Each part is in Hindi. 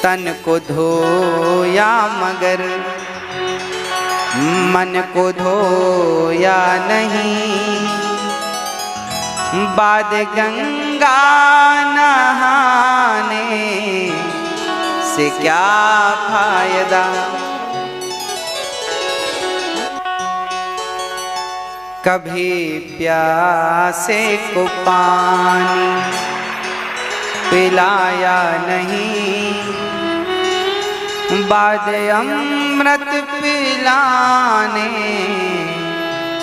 तन को धोया मगर मन को धोया नहीं। बाद गंगा नहाने से क्या फायदा। कभी प्यासे को पानी पिलाया नहीं। बाद अमृत पिलाने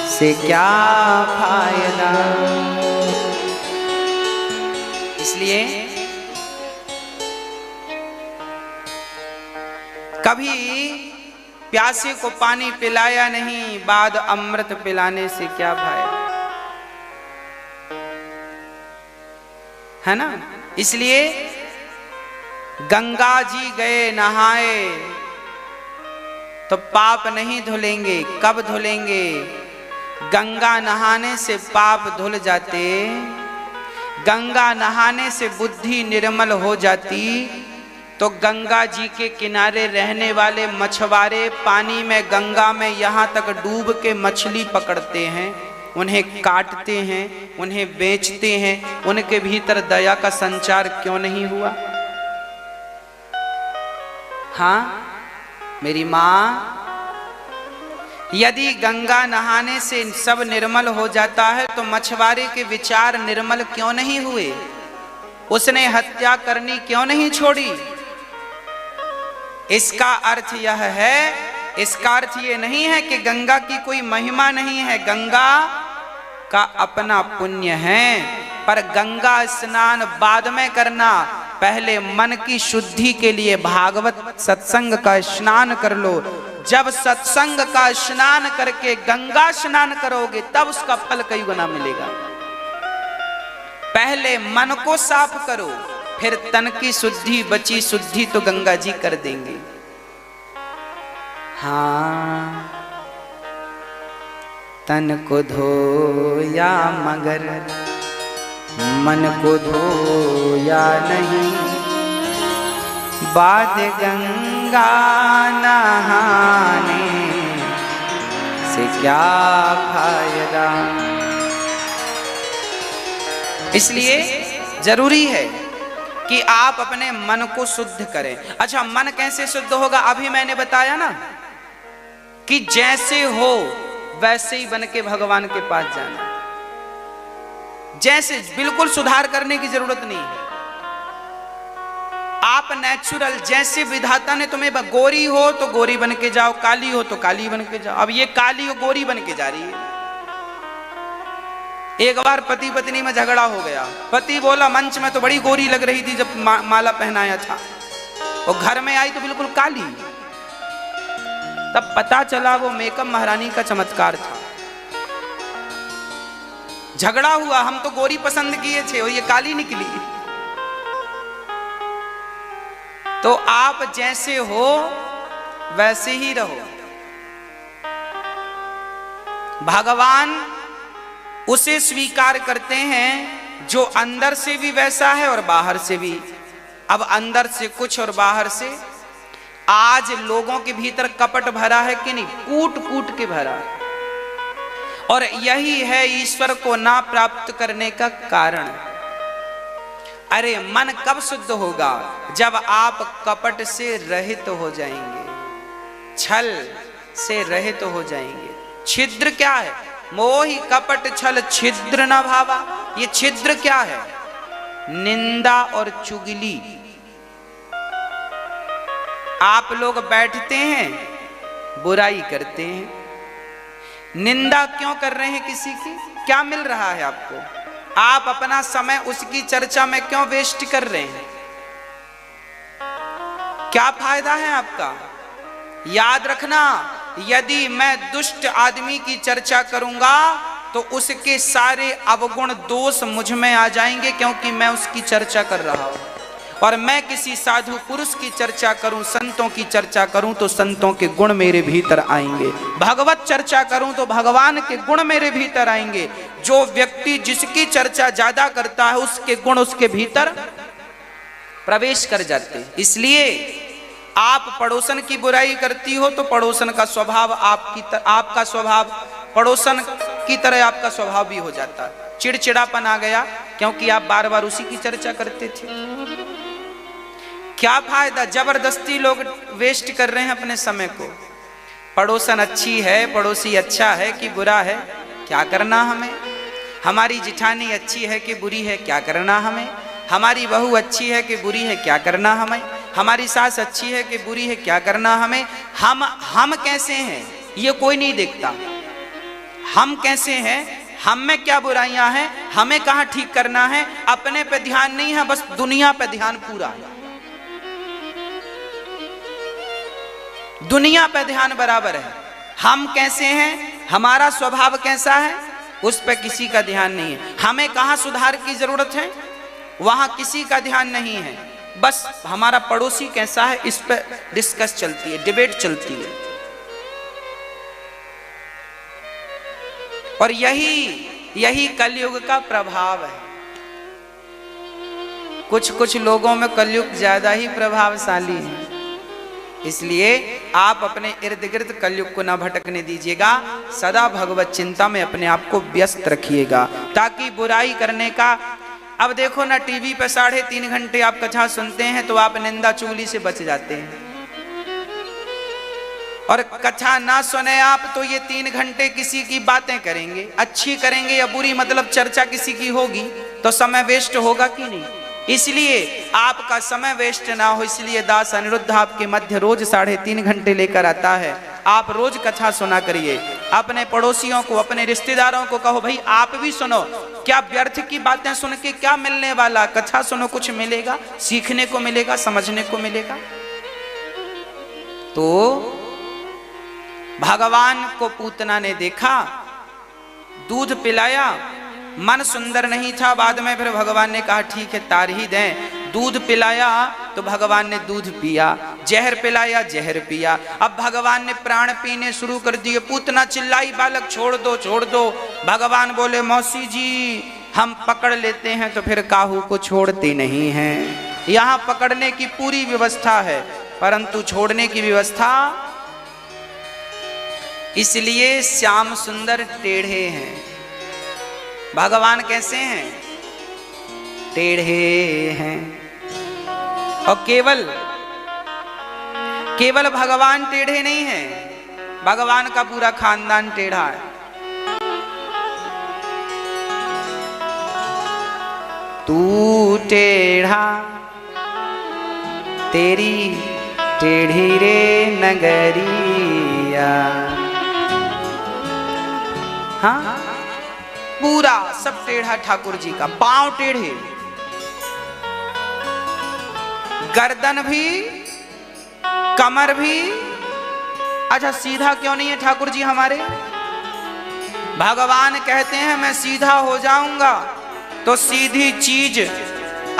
से क्या फायदा। इसलिए कभी प्यासे को पानी पिलाया नहीं, बाद अमृत पिलाने से क्या फायदा, है ना। इसलिए गंगा जी गए नहाए तो पाप नहीं धुलेंगे। कब धुलेंगे? गंगा नहाने से पाप धुल जाते, गंगा नहाने से बुद्धि निर्मल हो जाती, तो गंगा जी के किनारे रहने वाले मछुआरे पानी में, गंगा में यहाँ तक डूब के मछली पकड़ते हैं, उन्हें काटते हैं, उन्हें बेचते हैं, उनके भीतर दया का संचार क्यों नहीं हुआ? हाँ मेरी माँ, यदि गंगा नहाने से सब निर्मल हो जाता है तो मछुआरे के विचार निर्मल क्यों नहीं हुए? उसने हत्या करनी क्यों नहीं छोड़ी? इसका अर्थ यह है, इसका अर्थ ये नहीं है कि गंगा की कोई महिमा नहीं है, गंगा का अपना पुण्य है, पर गंगा स्नान बाद में करना। पहले मन की शुद्धि के लिए भागवत सत्संग का स्नान कर लो। जब सत्संग का स्नान करके गंगा स्नान करोगे तब उसका फल कई गुना मिलेगा। पहले मन को साफ करो, फिर तन की शुद्धि, बची शुद्धि तो गंगा जी कर देंगे। हाँ, तन को धोया मगर मन को धोया नहीं। बाद गंगा नहाने से क्या फायदा। इसलिए जरूरी है कि आप अपने मन को शुद्ध करें। अच्छा, मन कैसे शुद्ध होगा? अभी मैंने बताया ना कि जैसे हो वैसे ही बन के भगवान के पास जाना। जैसे, बिल्कुल सुधार करने की जरूरत नहीं है। आप नेचुरल, जैसे विधाता ने तुम्हें, गोरी हो तो गोरी बन के जाओ, काली हो तो काली बन के जाओ। अब ये काली और गोरी बन के जा रही है। एक बार पति पत्नी में झगड़ा हो गया। पति बोला मंच में तो बड़ी गोरी लग रही थी जब माला पहनाया था, और घर में आई तो बिल्कुल काली। तब पता चला वो मेकअप महारानी का चमत्कार था। झगड़ा हुआ, हम तो गोरी पसंद किए थे और ये काली निकली। तो आप जैसे हो वैसे ही रहो। भगवान उसे स्वीकार करते हैं जो अंदर से भी वैसा है और बाहर से भी। अब अंदर से कुछ और बाहर से। आज लोगों के भीतर कपट भरा है कि नहीं? कूट कूट के भरा है। और यही है ईश्वर को ना प्राप्त करने का कारण। अरे मन कब शुद्ध होगा? जब आप कपट से रहित हो जाएंगे, छल से रहित हो जाएंगे। छिद्र क्या है? मोहि कपट छल छिद्र न भावा। ये छिद्र क्या है? निंदा और चुगली। आप लोग बैठते हैं, बुराई करते हैं, निंदा क्यों कर रहे हैं किसी की? क्या मिल रहा है आपको? आप अपना समय उसकी चर्चा में क्यों वेस्ट कर रहे हैं? क्या फायदा है आपका? याद रखना, यदि मैं दुष्ट आदमी की चर्चा करूंगा तो उसके सारे अवगुण दोष मुझ में आ जाएंगे, क्योंकि मैं उसकी चर्चा कर रहा हूं। और मैं किसी साधु पुरुष की चर्चा करूं, संतों की चर्चा करूं तो संतों के गुण मेरे भीतर आएंगे। भगवत चर्चा करूं तो भगवान के गुण मेरे भीतर आएंगे। जो व्यक्ति जिसकी चर्चा ज्यादा करता है उसके गुण उसके भीतर प्रवेश कर जाते हैं। इसलिए आप पड़ोसन की बुराई करती हो तो पड़ोसन का स्वभाव आपका स्वभाव पड़ोसन की तरह आपका स्वभाव भी हो जाता है। चिड़चिड़ापन आ गया क्योंकि आप बार बार उसी की चर्चा करते थे। क्या फायदा, जबरदस्ती लोग वेस्ट कर रहे हैं अपने समय को। पड़ोसन अच्छी है, पड़ोसी अच्छा है कि बुरा है, क्या करना हमें। हमारी जिठानी अच्छी है कि बुरी है, क्या करना हमें। हमारी बहू अच्छी है कि बुरी है, क्या करना हमें। हमारी सास अच्छी है कि बुरी है, क्या करना हमें। हम कैसे हैं ये कोई नहीं देखता। हम कैसे हैं, हम में क्या बुराइयां हैं, हमें कहां ठीक करना है, अपने पे ध्यान नहीं है, बस दुनिया पे ध्यान पूरा है। दुनिया पे ध्यान बराबर है। हम कैसे हैं, हमारा स्वभाव कैसा है, उस पे किसी का ध्यान नहीं है। हमें कहां सुधार की जरूरत है, वहां किसी का ध्यान नहीं है। बस हमारा पड़ोसी कैसा है इस पे डिस्कस चलती है, डिबेट चलती है। और यही कलयुग का प्रभाव है। कुछ लोगों में कलयुग ज्यादा ही प्रभावशाली है। इसलिए आप अपने इर्द गिर्द कलयुग को ना भटकने दीजिएगा। सदा भगवत चिंता में अपने आप को व्यस्त रखिएगा, ताकि बुराई करने का, अब देखो ना टीवी पे 3.5 घंटे आप कथा सुनते हैं तो आप निंदा चुगली से बच जाते हैं। और कथा ना सुने आप तो ये 3 घंटे किसी की बातें करेंगे, अच्छी करेंगे या बुरी, मतलब चर्चा किसी की होगी तो समय वेस्ट होगा कि नहीं। इसलिए आपका समय वेस्ट ना हो, इसलिए दास अनिरुद्ध आपके मध्य रोज 3.5 घंटे लेकर आता है। आप रोज कथा सुना करिए। अपने पड़ोसियों को, अपने रिश्तेदारों को कहो भाई आप भी सुनो। क्या व्यर्थ की बातें सुन के क्या मिलने वाला, कथा सुनो, कुछ मिलेगा, सीखने को मिलेगा, समझने को मिलेगा। तो भगवान को पूतना ने देखा, दूध पिलाया, मन सुंदर नहीं था। बाद में फिर भगवान ने कहा ठीक है तार ही दें। दूध पिलाया तो भगवान ने दूध पिया, जहर पिलाया जहर पिया। अब भगवान ने प्राण पीने शुरू कर दिए। पूतना चिल्लाई बालक छोड़ दो छोड़ दो। भगवान बोले मौसी जी हम पकड़ लेते हैं तो फिर काहू को छोड़ते नहीं हैं। यहाँ पकड़ने की पूरी व्यवस्था है परंतु छोड़ने की व्यवस्था, इसलिए श्याम सुंदर टेढ़े हैं। भगवान कैसे हैं, टेढ़े हैं। और केवल भगवान टेढ़े नहीं हैं, भगवान का पूरा खानदान टेढ़ा है। तू टेढ़ा तेरी टेढ़ी रे नगरिया। हाँ पूरा सब टेढ़ा ठाकुर जी का। पांव टेढ़े, गर्दन भी, कमर भी। अच्छा सीधा क्यों नहीं है ठाकुर जी हमारे। भगवान कहते हैं मैं सीधा हो जाऊंगा तो सीधी चीज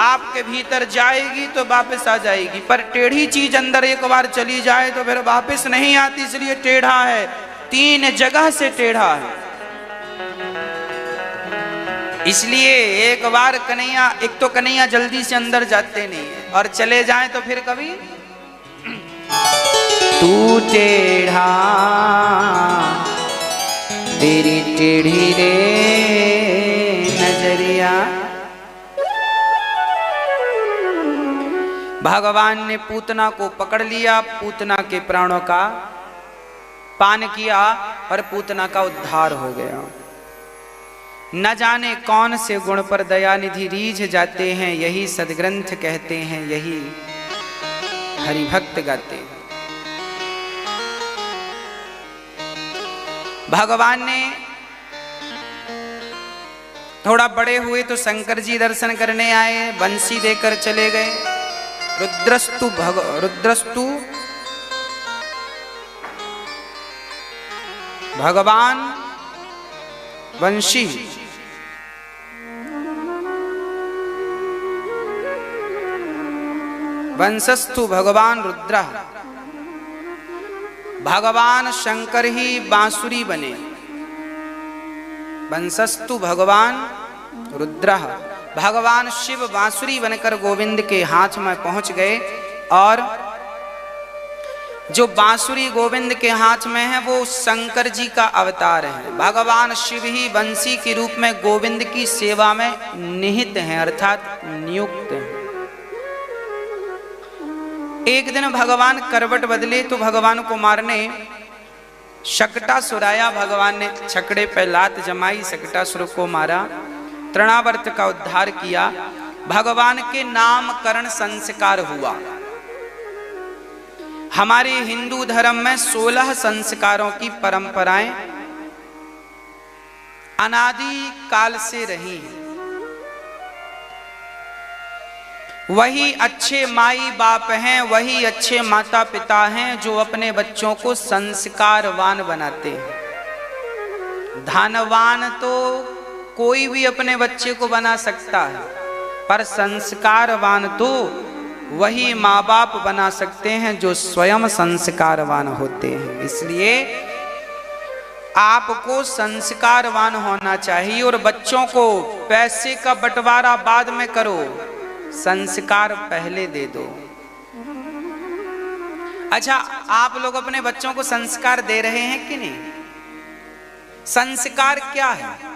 आपके भीतर जाएगी तो वापस आ जाएगी, पर टेढ़ी चीज अंदर एक बार चली जाए तो फिर वापस नहीं आती। इसलिए टेढ़ा है, 3 जगह से टेढ़ा है। इसलिए एक बार कन्हैया, एक तो कन्हैया जल्दी से अंदर जाते नहीं है और चले जाएं तो फिर कभी तू टेढ़ा तेरी टेढ़ी रे नजरिया। भगवान ने पूतना को पकड़ लिया, पूतना के प्राणों का पान किया और पूतना का उद्धार हो गया। न जाने कौन से गुण पर दयानिधि रीझ जाते हैं, यही सदग्रंथ कहते हैं, यही हरिभक्त गाते हैं। भगवान ने थोड़ा बड़े हुए तो शंकर जी दर्शन करने आए, बंसी देकर चले गए। रुद्रस्तु भगवान वंशी, वंशस्तु भगवान रुद्र। भगवान शंकर ही बांसुरी बने। वंशस्तु भगवान रुद्र भगवान शिव बांसुरी बनकर गोविंद के हाथ में पहुंच गए और जो बांसुरी गोविंद के हाथ में है वो शंकर जी का अवतार है। भगवान शिव ही बंसी के रूप में गोविंद की सेवा में निहित हैं, अर्थात नियुक्त हैं। एक दिन भगवान करवट बदले तो भगवान को मारने शकटासुर आया। भगवान ने छकड़े पे लात जमाई, शकटासुर को मारा, तृणावर्त का उद्धार किया। भगवान के नामकरण संस्कार हुआ। हमारे हिंदू धर्म में 16 संस्कारों की परंपराएं अनादि काल से रही हैं। वही अच्छे माई बाप हैं, वही अच्छे माता पिता हैं जो अपने बच्चों को संस्कारवान बनाते हैं। धनवान तो कोई भी अपने बच्चे को बना सकता है, पर संस्कारवान तो वही माँ बाप बना सकते हैं जो स्वयं संस्कारवान होते हैं। इसलिए आपको संस्कारवान होना चाहिए और बच्चों को पैसे का बंटवारा बाद में करो, संस्कार पहले दे दो। अच्छा, आप लोग अपने बच्चों को संस्कार दे रहे हैं कि नहीं? संस्कार क्या है?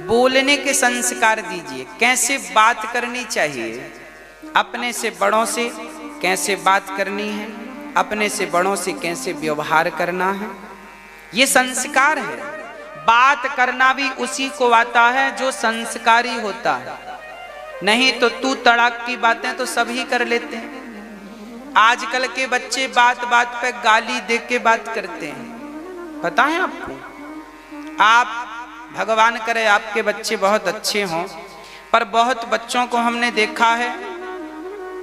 बोलने के संस्कार दीजिए। कैसे बात करनी चाहिए, अपने से बड़ों से कैसे बात करनी है, अपने से बड़ों से कैसे व्यवहार करना है, ये संस्कार है। बात करना भी उसी को आता है जो संस्कारी होता है। नहीं तो तू तड़ाक की बातें तो सभी कर लेते हैं। आजकल के बच्चे बात बात पे गाली दे के बात करते हैं, पता है आपको? आप भगवान करे आपके बच्चे बहुत अच्छे हों, पर बहुत बच्चों को हमने देखा है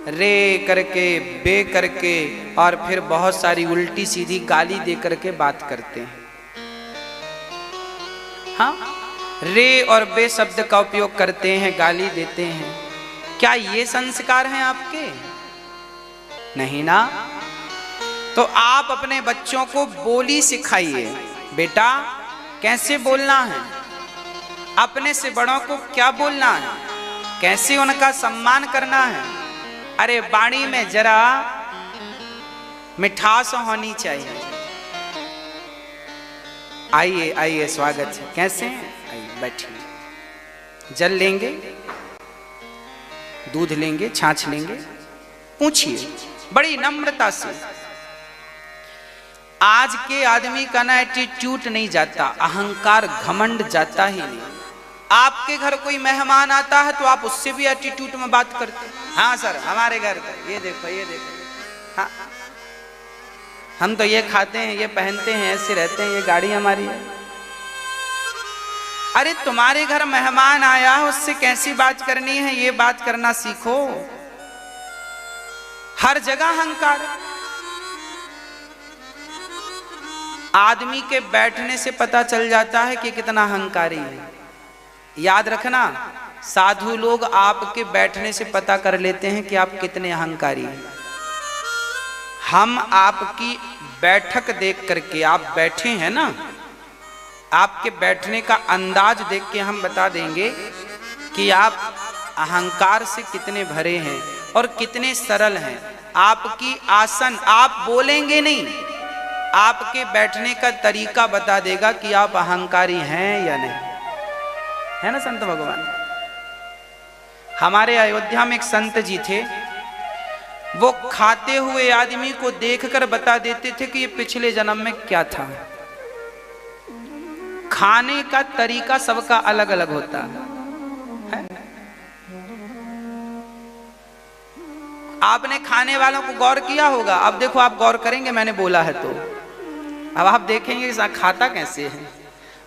रे करके, बे करके और फिर बहुत सारी उल्टी सीधी गाली दे करके बात करते हैं। हाँ, रे और बे शब्द का उपयोग करते हैं, गाली देते हैं। क्या ये संस्कार हैं आपके? नहीं ना। तो आप अपने बच्चों को बोली सिखाइए। बेटा कैसे बोलना है, अपने से बड़ों को क्या बोलना है, कैसे उनका सम्मान करना है। अरे वाणी में जरा मिठास होनी चाहिए। आइए आइए, स्वागत है। कैसे हैं? आइए बैठिए। जल लेंगे, दूध लेंगे, छाछ लेंगे, पूछिए बड़ी नम्रता से। आज के आदमी का ना एटीट्यूड नहीं जाता, अहंकार घमंड जाता ही नहीं। आपके घर कोई मेहमान आता है तो आप उससे भी एटीट्यूड में बात करते हैं। हाँ सर, हमारे घर का ये देखो, ये देखो। हाँ, हम तो ये खाते हैं, ये पहनते हैं, ऐसे रहते हैं, ये गाड़ी हमारी है। अरे तुम्हारे घर मेहमान आया है, उससे कैसी बात करनी है ये बात करना सीखो। हर जगह अहंकार। आदमी के बैठने से पता चल जाता है कि कितना अहंकारी है। याद रखना, साधु लोग आपके बैठने से पता कर लेते हैं कि आप कितने अहंकारी हैं। हम आपकी बैठक देख करके, आप बैठे हैं ना, आपके बैठने का अंदाज देख के हम बता देंगे कि आप अहंकार से कितने भरे हैं और कितने सरल हैं। आपकी आसन, आप बोलेंगे नहीं, आपके बैठने का तरीका बता देगा कि आप अहंकारी हैं या नहीं, है ना संत भगवान। हमारे अयोध्या में एक संत जी थे, वो खाते हुए आदमी को देखकर बता देते थे कि ये पिछले जन्म में क्या था। खाने का तरीका सबका अलग अलग होता है। आपने खाने वालों को गौर किया होगा। अब देखो, आप गौर करेंगे, मैंने बोला है तो अब आप देखेंगे खाता कैसे है।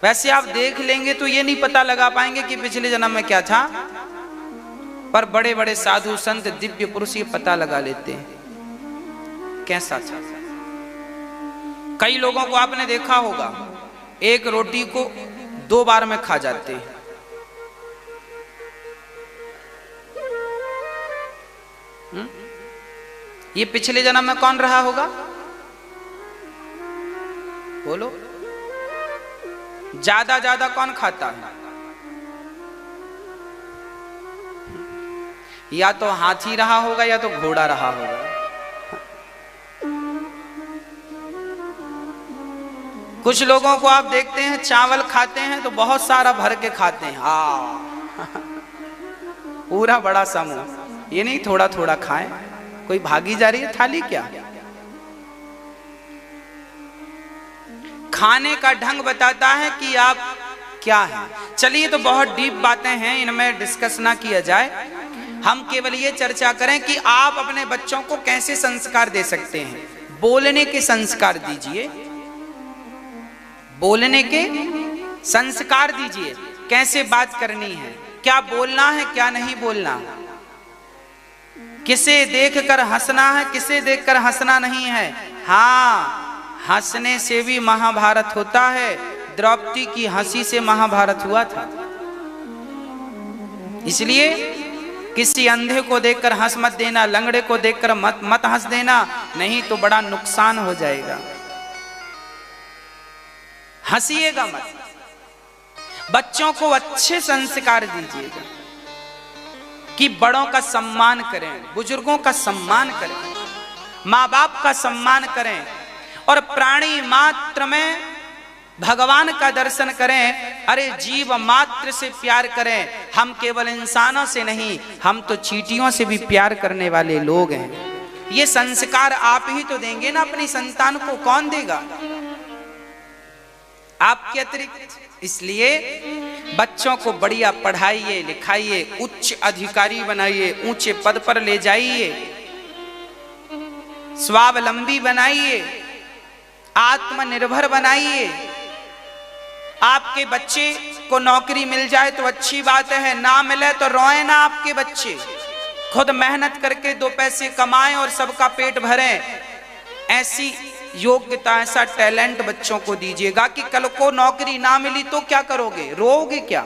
वैसे आप देख लेंगे तो ये नहीं पता लगा पाएंगे कि पिछले जन्म में क्या था, पर बड़े बड़े साधु संत दिव्य पुरुष ये पता लगा लेते हैं कैसा था। कई लोगों को आपने देखा होगा, एक रोटी को 2 बार में खा जाते हैं। ये पिछले जन्म में कौन रहा होगा? बोलो, ज्यादा ज्यादा कौन खाता है? या तो हाथी रहा होगा या तो घोड़ा रहा होगा। कुछ लोगों को आप देखते हैं चावल खाते हैं तो बहुत सारा भर के खाते हैं, हाँ पूरा बड़ा समूह, ये नहीं थोड़ा थोड़ा खाएं। कोई भागी जा रही है थाली क्या? खाने का ढंग बताता है कि आप क्या हैं। चलिए, तो बहुत डीप बातें हैं, इनमें डिस्कस ना किया जाए। हम केवल ये चर्चा करें कि आप अपने बच्चों को कैसे संस्कार दे सकते हैं। बोलने के संस्कार दीजिए, बोलने के संस्कार दीजिए। कैसे बात करनी है, क्या बोलना है, क्या नहीं बोलना, किसे देखकर हंसना है, किसे देखकर हंसना नहीं है। हाँ, हंसने से भी महाभारत होता है। द्रौपदी की हंसी से महाभारत हुआ था। इसलिए किसी अंधे को देखकर हंस मत देना, लंगड़े को देखकर मत हंस देना, नहीं तो बड़ा नुकसान हो जाएगा। हंसिएगा मत। बच्चों को अच्छे संस्कार दीजिएगा कि बड़ों का सम्मान करें, बुजुर्गों का सम्मान करें, माँ बाप का सम्मान करें और प्राणी मात्र में भगवान का दर्शन करें। अरे जीव मात्र से प्यार करें। हम केवल इंसानों से नहीं, हम तो चींटियों से भी प्यार करने वाले लोग हैं। ये संस्कार आप ही तो देंगे ना अपनी संतान को, कौन देगा आपके अतिरिक्त। इसलिए बच्चों को बढ़िया पढ़ाइए लिखाइए, उच्च अधिकारी बनाइए, ऊंचे पद पर ले जाइए, स्वावलंबी बनाइए, आत्मनिर्भर बनाइए। आपके बच्चे को नौकरी मिल जाए तो अच्छी बात है, ना मिले तो रोए ना आपके बच्चे। खुद मेहनत करके दो पैसे कमाएं और सबका पेट भरें। ऐसी योग्यता, ऐसा टैलेंट बच्चों को दीजिएगा कि कल को नौकरी ना मिली तो क्या करोगे, रोओगे क्या,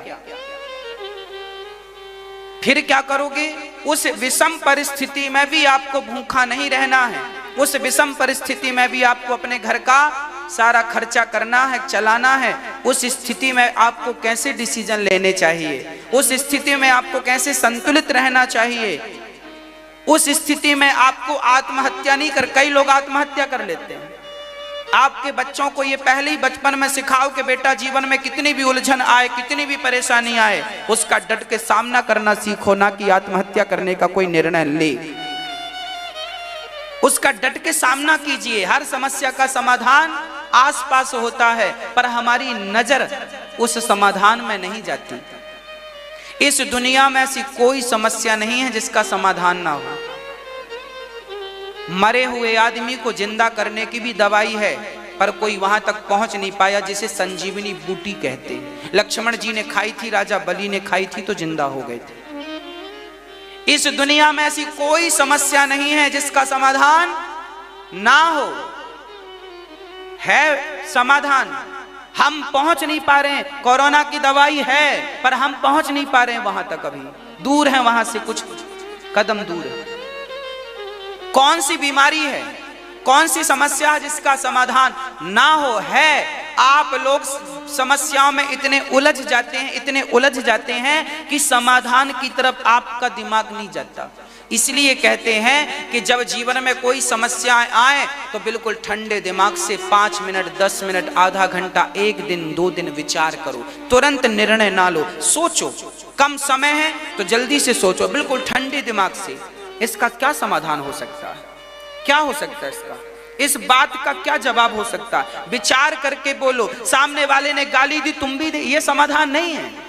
फिर क्या करोगे। उस विषम परिस्थिति में भी आपको भूखा नहीं रहना है। उस विषम परिस्थिति में भी आपको अपने घर का सारा खर्चा करना है, चलाना है। उस स्थिति में आपको कैसे डिसीजन लेने चाहिए, उस स्थिति में आपको कैसे संतुलित रहना चाहिए, उस स्थिति में आपको आत्महत्या नहीं कर, कई लोग आत्महत्या कर लेते हैं। आपके बच्चों को ये पहले ही बचपन में सिखाओ कि बेटा जीवन में कितनी भी उलझन आए, कितनी भी परेशानी आए, उसका डट के सामना करना सीखो, ना कि आत्महत्या करने का कोई निर्णय ले। उसका डट के सामना कीजिए। हर समस्या का समाधान आसपास होता है, पर हमारी नजर उस समाधान में नहीं जाती। इस दुनिया में ऐसी कोई समस्या नहीं है जिसका समाधान ना हो। मरे हुए आदमी को जिंदा करने की भी दवाई है, पर कोई वहां तक पहुंच नहीं पाया, जिसे संजीवनी बूटी कहते हैं। लक्ष्मण जी ने खाई थी, राजा बलि ने खाई थी तो जिंदा हो गए थे। इस दुनिया में ऐसी कोई समस्या नहीं है जिसका समाधान ना हो। है समाधान, हम पहुंच नहीं पा रहे हैं। कोरोना की दवाई है, पर हम पहुंच नहीं पा रहे हैं वहां तक, अभी दूर है, वहां से कुछ कदम दूर है। कौन सी बीमारी है, कौन सी समस्या है जिसका समाधान ना हो? है। आप लोग समस्याओं में इतने उलझ जाते हैं, इतने उलझ जाते हैं कि समाधान की तरफ आपका दिमाग नहीं जाता। इसलिए कहते हैं कि जब जीवन में कोई समस्याएं आए तो बिल्कुल ठंडे दिमाग से 5 मिनट, 10 मिनट, आधा घंटा, 1 दिन, 2 दिन विचार करो। तुरंत निर्णय ना लो, सोचो। कम समय है तो जल्दी से सोचो, बिल्कुल ठंडे दिमाग से। इसका क्या समाधान हो सकता है, क्या हो सकता है इसका, इस बात का क्या जवाब हो सकता है? विचार करके बोलो। सामने वाले ने गाली दी, तुम भी दे, ये समाधान नहीं है।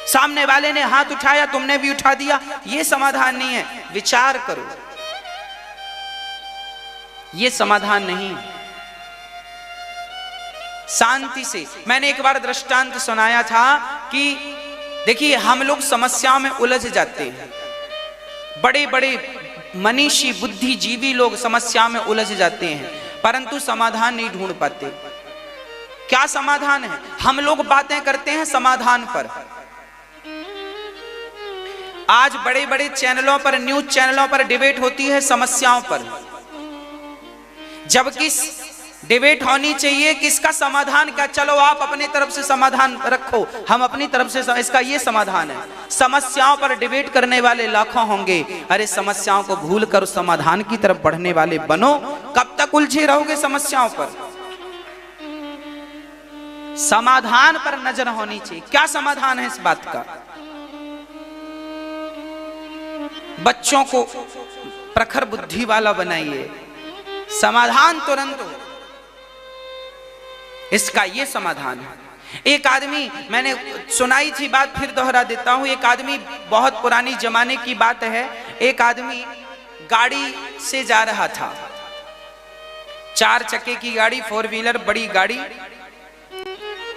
सामने वाले ने हाथ उठाया, तुमने भी उठा दिया, ये समाधान नहीं है। विचार करो, ये समाधान नहीं है। शांति से। मैंने एक बार दृष्टांत सुनाया था कि देखिए, हम लोग समस्याओं में उलझ जाते हैं। बड़े बड़े मनीषी बुद्धिजीवी लोग समस्या में उलझ जाते हैं, परंतु समाधान नहीं ढूंढ पाते। क्या समाधान है? हम लोग बातें करते हैं समाधान पर। आज बड़े बड़े चैनलों पर, न्यूज चैनलों पर डिबेट होती है समस्याओं पर, जबकि डिबेट होनी चाहिए कि इसका समाधान क्या, चलो आप अपनी तरफ से समाधान रखो, हम अपनी तरफ से इसका ये समाधान है। समस्याओं पर डिबेट करने वाले लाखों होंगे, अरे समस्याओं को भूल कर समाधान की तरफ बढ़ने वाले बनो। कब तक उलझे रहोगे समस्याओं पर? समाधान पर नजर होनी चाहिए। क्या समाधान है इस बात का? बच्चों को प्रखर बुद्धि वाला बनाइए, समाधान तुरंत हो, इसका ये समाधान है। एक आदमी, मैंने सुनाई थी बात, फिर दोहरा देता हूं। एक आदमी, बहुत पुरानी जमाने की बात है, एक आदमी गाड़ी से जा रहा था, 4 चक्के की गाड़ी, 4 व्हीलर बड़ी गाड़ी।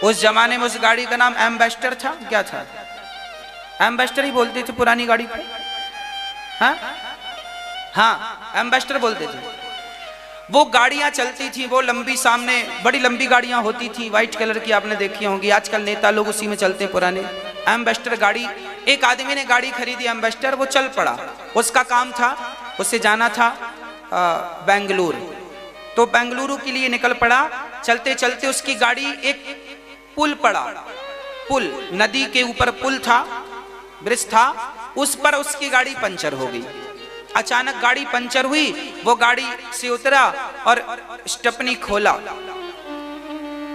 उस जमाने में उस गाड़ी का नाम एम्बेस्टर था। क्या था? एम्बेस्टर ही बोलते थे पुरानी गाड़ी को। हाँ, एम्बेस्टर बोलते थे। वो गाड़ियां चलती थी, वो लंबी, सामने बड़ी लंबी गाड़ियां होती थी, व्हाइट कलर की, आपने देखी होंगी। आजकल नेता लोग उसी में चलते हैं, पुराने एम्बेस्टर गाड़ी। एक आदमी ने गाड़ी खरीदी एम्बेस्टर, वो चल पड़ा। उसका काम था, उससे जाना था बेंगलुरु, तो बेंगलुरु के लिए निकल पड़ा। चलते चलते उसकी गाड़ी एक पुल पड़ा, पुल, नदी के ऊपर पुल था, ब्रिज था, उस पर उसकी गाड़ी पंचर हो गई। अचानक गाड़ी पंचर हुई, वो गाड़ी से उतरा और स्टेपनी खोला।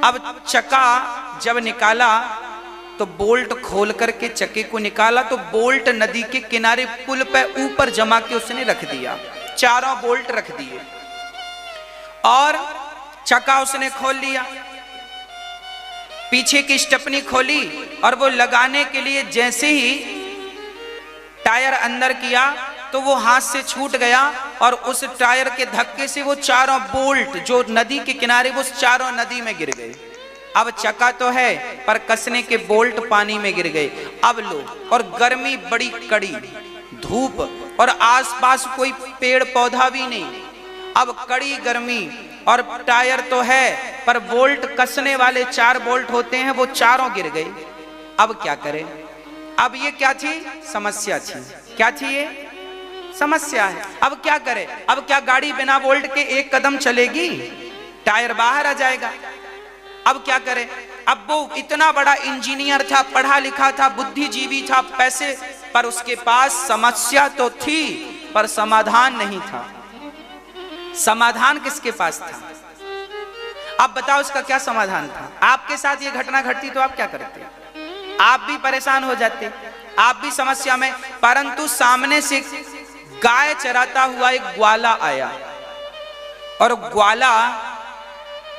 अब चक्का जब निकाला तो बोल्ट खोल करके चक्के को निकाला, तो बोल्ट नदी के किनारे पुल पे ऊपर जमा के उसने रख दिया, चारों बोल्ट रख दिए और चक्का उसने खोल लिया। पीछे की स्टेपनी खोली और वो लगाने के लिए जैसे ही टायर अंदर किया तो वो हाथ से छूट गया और उस टायर के धक्के से वो चारों बोल्ट जो नदी के किनारे, वो चारों नदी में गिर गए। अब चक्का तो है पर कसने के बोल्ट पानी में गिर गए। अब लो, और गर्मी बड़ी कड़ी, धूप, और आसपास कोई पेड़ पौधा भी नहीं। अब कड़ी गर्मी और टायर तो है पर बोल्ट कसने वाले 4 बोल्ट होते हैं, वो चारों गिर गए। अब क्या करें? अब ये क्या थी? समस्या थी। क्या थी ये? समस्या है। अब क्या करें? अब क्या गाड़ी बिना बोल्ट के 1 कदम चलेगी? टायर बाहर आ जाएगा। अब क्या करें? अब वो इतना बड़ा इंजीनियर था, पढ़ा लिखा था, बुद्धिजीवी था, पैसे, पर उसके पास समस्या तो थी पर समाधान नहीं था। समाधान किसके पास था? अब बताओ इसका क्या समाधान था? आपके साथ ये घटना घटती तो आप क्या करते? आप भी परेशान हो जाते, आप भी समस्या में। परंतु सामने से गाय चराता हुआ एक ग्वाला आया और ग्वाला